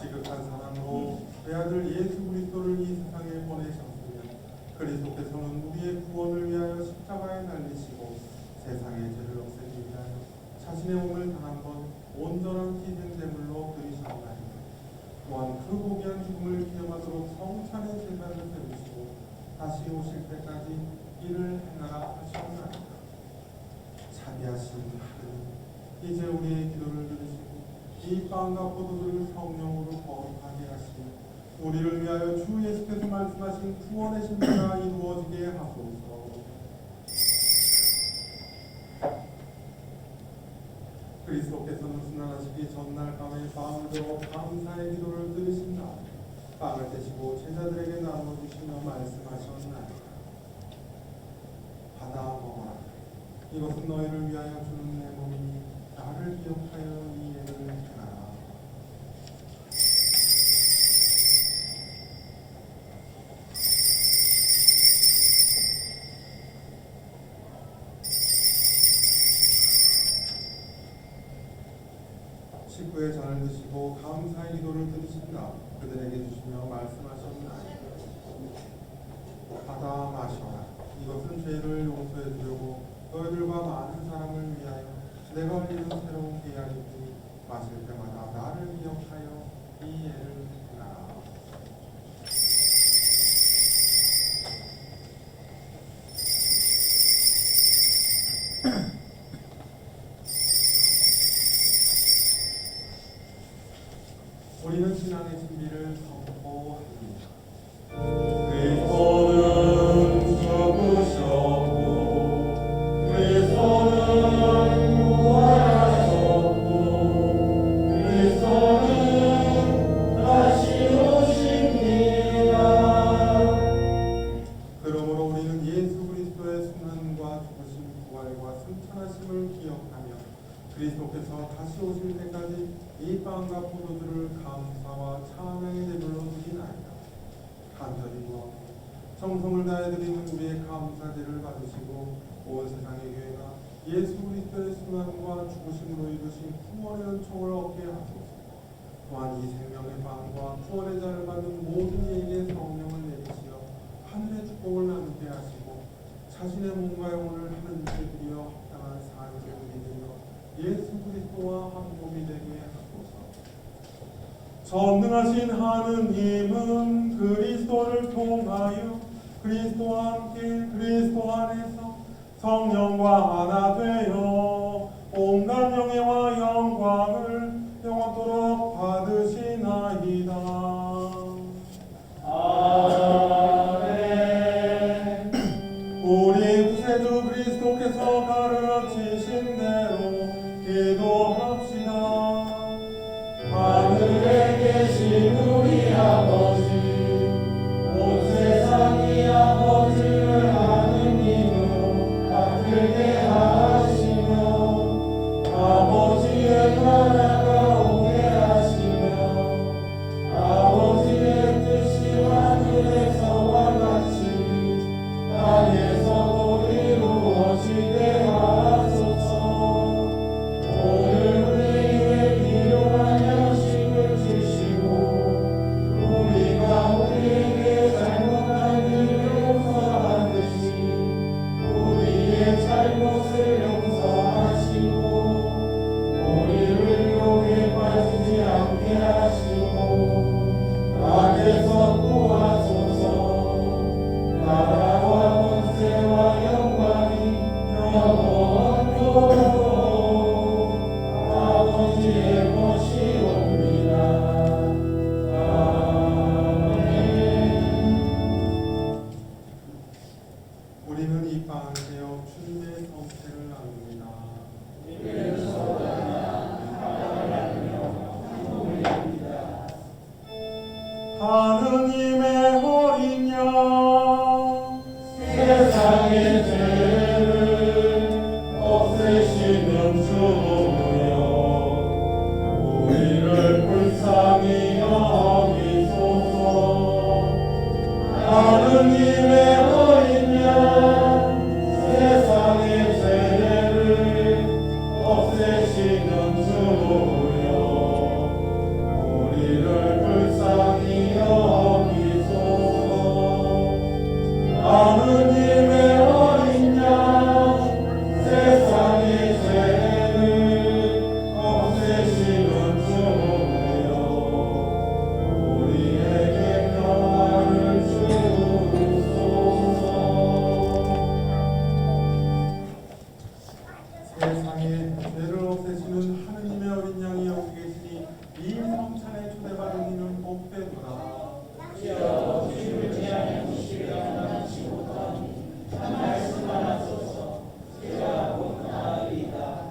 지극한 사랑으로 외아들 예수 그리스도를 이 세상에 보내셨으며 그리스도께서는 우리의 구원을 위하여 십자가에 달리시고 세상의 죄를 없애기 위하여 자신의 몸을 단 한 번 온전한 희생제물로 드리셨나이다. 또한 그 고귀한 죽음을 기념하도록 성찬의 제사를 세우시고 다시 오실 때까지 이를 행하라 하셨나이다. 자비하신 하나님, 이제 우리의 기도를 들으시고 이 빵과 포도주를 성령으로 거룩하게 하시며 우리를 위하여 주 예수께서 말씀하신 구원의 신비가 이루어지게 하소서. 그리스도께서는 순환하시기 전날 밤에 빵을 들어 감사의 기도를 들으신다. 빵을 떼시고 제자들에게 나눠주시며 말씀하셨나이다. 받아 먹어라. 이것은 너희를 위하여 주는 내 몸이니 나를 기억하여 이 예를 행하라. 식구의 잔을 드시고 감사의 기도를 들으신다. 그들에게 주시며 말씀하셨나이다. 받아 마셔라. 이것은 죄를 용서해 주려고 너희들과 많은 사람을 위하여 내가 올리는 새로운 계약이니 마실 때마다 나를 기억하여 이 예를 행하라. 우리는 신앙의 신비를 선포합니다. 그리스도는 죽으셨고 그리스도는 부활하셨고 그리스도는 다시 오십니다. 그러므로 우리는 예수 그리스도의 순환과 죽으심, 부활과 승천하심을 기억하며 그리스도께서 다시 오실 때까지 이 빵과 포도주를 감사와 찬양의 제물로 드리나이다. 간절히 구하고 정성을 다해 드리는 우리의 감사제를 받으시고 온 세상의 교회가 예수 그리스도의 순환과 죽으심으로 이루신 구원의 은총을 얻게 하소서. 또한 이 생명의 빵과 구원의 잔을 받는 모든 이에게 성령을 내리시어 하늘의 축복을 나누게 하시고 자신의 몸과 영혼을 하나님께 드리어 합당한 삶을 드리며 예수 그리스도와 한 몸이 되게 하소서. 전능하신 하느님은 그리스도를 통하여 그리스도와 함께 그리스도 안에서 성령과 하나 되어 온갖 영예와 영광을 영원토록 받으시나이다. 아멘. 우리 구세주 그리스도께서 가르치신 대로 기도합시다. 하늘에 계신 우리 아버지, 온 세상이 아버지를 아는 이로 받들게 하시며 아버지의 나라가 오게 하시며 아버지의 뜻이 하늘에서와 같이 땅에서도 이루어지게 하소서. 오늘 우리에게 필요한 양식을 주시고 우리가 우리에게 잘못한 일을 용서하듯이 우리의 잘못을 용서하시고 우리를 유혹에 빠지지 않게 하시고 악에서 구하소서. 나라와 권세와 영광이 영원토록 아버지의 것이옵니다. 아멘. 우리는 이 빵을 떼어 주님의 성체를 나눕니다. 하느님의 어린 양, 세상의 죄를 없애시는 주여, 우리를 불쌍히 여기소서. 하느님의 어린 양, 세상의 죄를 없애시는 주여, 죄를 없애시는 하느님의 어린 양이 여기 계시니 이 성찬에 초대받은 이는 복되도다.
주여 주님을 제 안에 모시기를 원하지 못하니 한 말씀만 하소서. 제가 곧 나으리이다.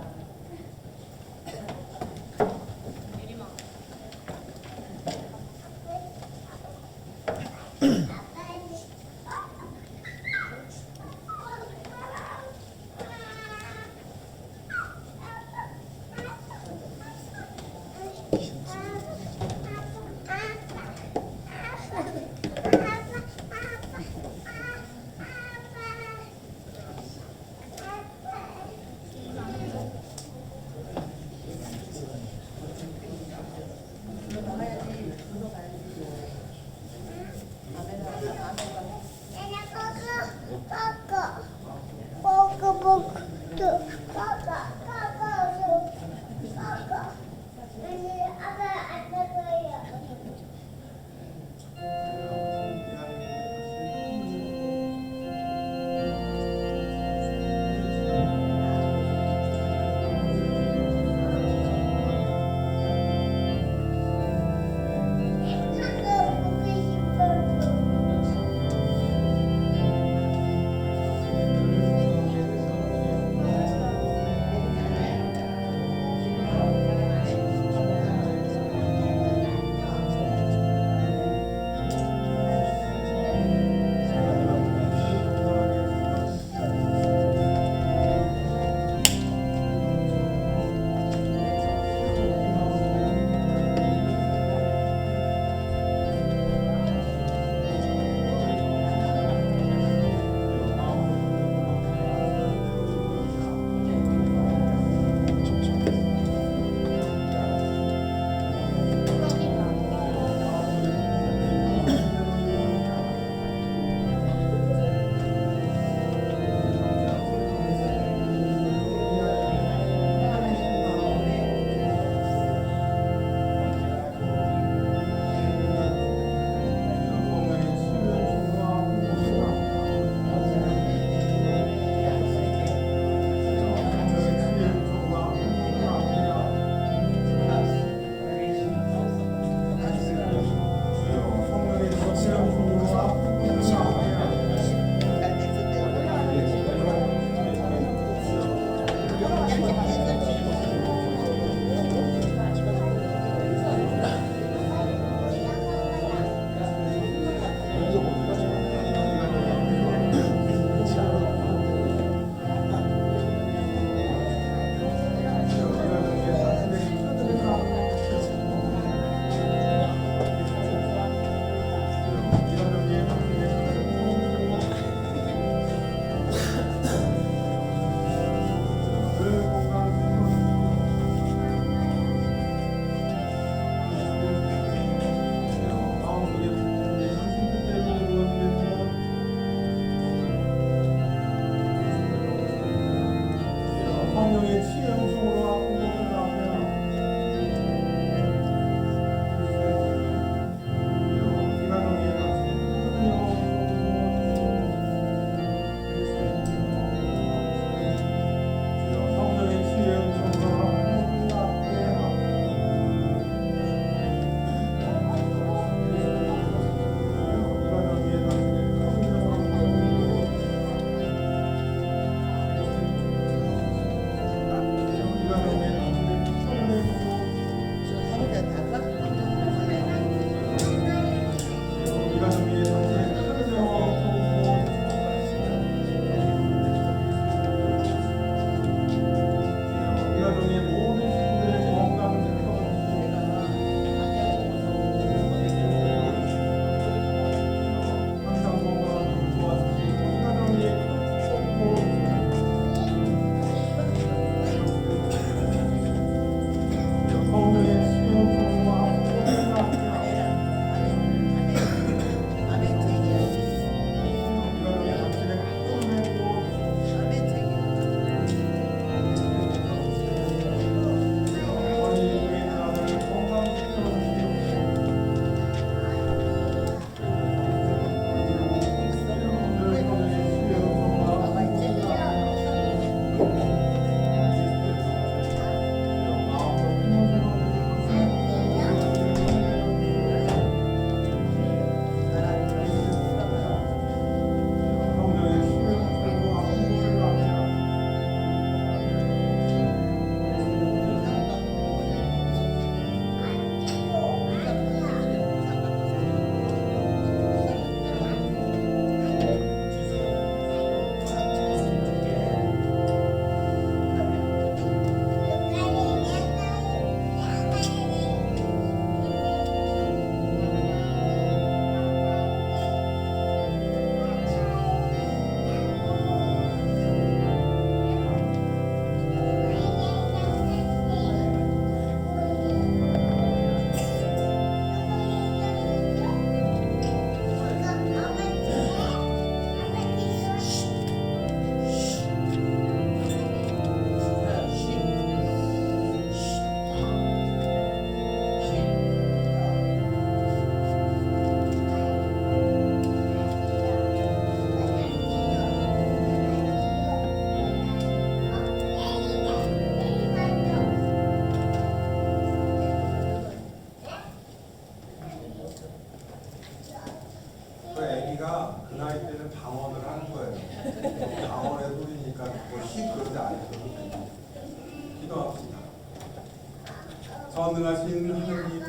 전능하신 하느님,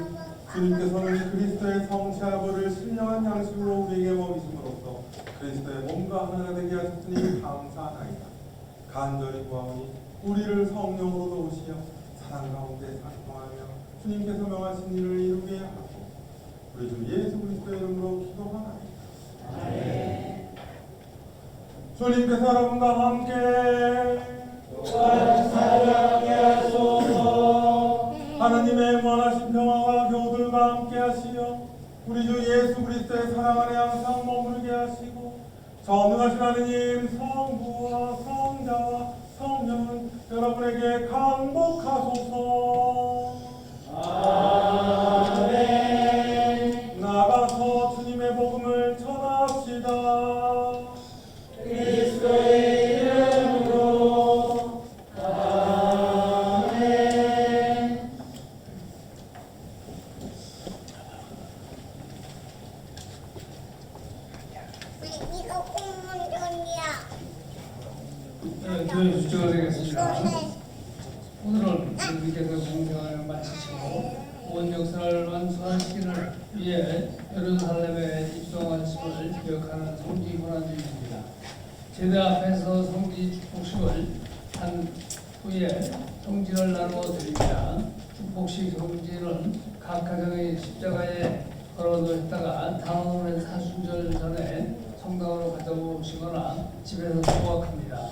주님께서는 그리스도의 성체하고를 신령한 양식으로 우리에게 먹이심으로써 그리스도의 몸과 하나가 되게 하셨으니 감사하나이다. 간절히 구하오니 우리를 성령으로 도우시어 사랑 가운데 상통하며 주님께서 명하신 일을 이루게 하고 우리 주 예수 그리스도의 이름으로 기도하나이다.
아멘.
주님께서 여러분과 함께
또한 사랑하게 하소서.
하느님의 무한하신 평화가 교우들과 함께 하시어 우리 주 예수 그리스도의 사랑 안에 항상 머무르게 하시고 전능하신 하느님 성부와 성자와 성령은 여러분에게 강복하소서.
아멘.
나가서 주님의 복음을 전합시다.
그리스도의 이름으로. 아멘.
이거 공문전이야.
교회 주제가 되겠습니다. 오늘은 주님께서 공생활을 마치시고 온 역사를 완수하시기를 위해 예루살렘에 입성하심을 기억하는 성지 혼환주의입니다. 제대 앞에서 성지 축복식을 한 후에 성지를 나누어 드립니다. 축복식 성지는 각 가정의 십자가에 걸어놓았다가 다음은 사순절 전에 성당으로 가져오시거나 집에서 소각합니다.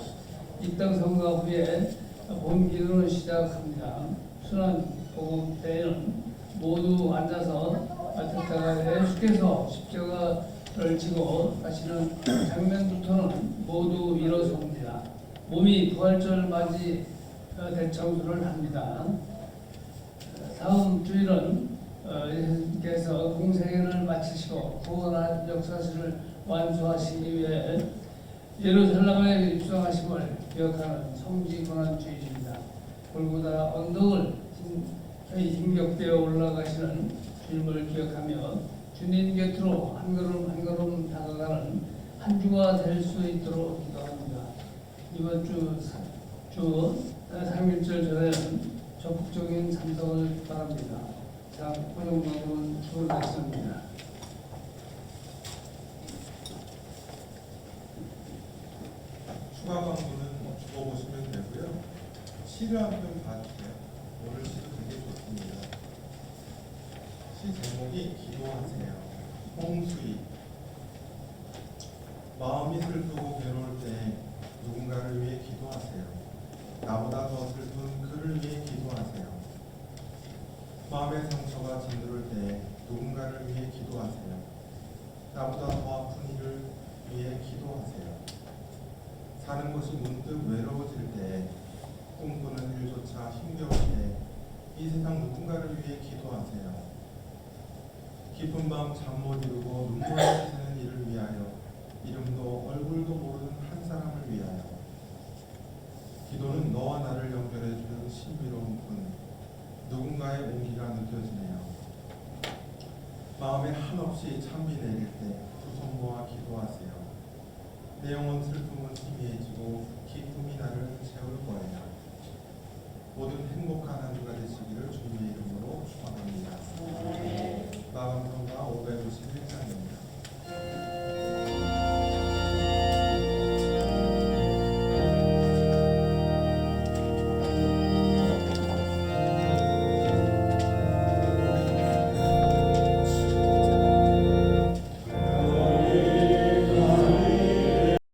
입당 성가 후에 본 기도를 시작합니다. 순환 복음 때에는 모두 앉아서 듣다가 예수께서 십자가를 지고 가시는 장면부터는 모두 일어섭니다. 몸이 부활절 맞이 대청소를 합니다. 다음 주일은 예수께서 공생애를 마치시고 구원한 역사실을 완수하시기 위해 예루살렘에 입성하심을 기억하는 성지 고난주일입니다. 골고다 언덕을 힘겹게 올라가시는 주님을 기억하며 주님 곁으로 한 걸음 한 걸음 다가가는 한 주가 될 수 있도록 기도합니다. 이번 주 3일절 전에는 적극적인 참석을 바랍니다. 자, 고용방법은 주어졌습니다.
추가 광고는 죽어보시면 되고요. 시를 한 편 봐주세요. 오늘 시도 되게 좋습니다. 시 제목이 기도하세요. 홍수희. 마음이 슬프고 괴로울 때 누군가를 위해 기도하세요. 나보다 더 슬픈 그를 위해 기도하세요. 마음의 상처가 짓누를 때 누군가를 위해 기도하세요. 나보다 더 아픈 이를 위해 기도하세요. 사는 것이 문득 외로워질 때, 꿈꾸는 일조차 힘겨울 때, 이 세상 누군가를 위해 기도하세요. 깊은 밤 잠 못 이루고 눈물을 새는 이를 위하여, 이름도 얼굴도 모르는 한 사람을 위하여. 기도는 너와 나를 연결해주는 신비로운 분, 누군가의 온기가 느껴지네요. 마음에 한없이 찬비 내릴 때 두 손 모아 기도하세요. 내 영혼 슬픔은 희미해지고 기쁨이 나를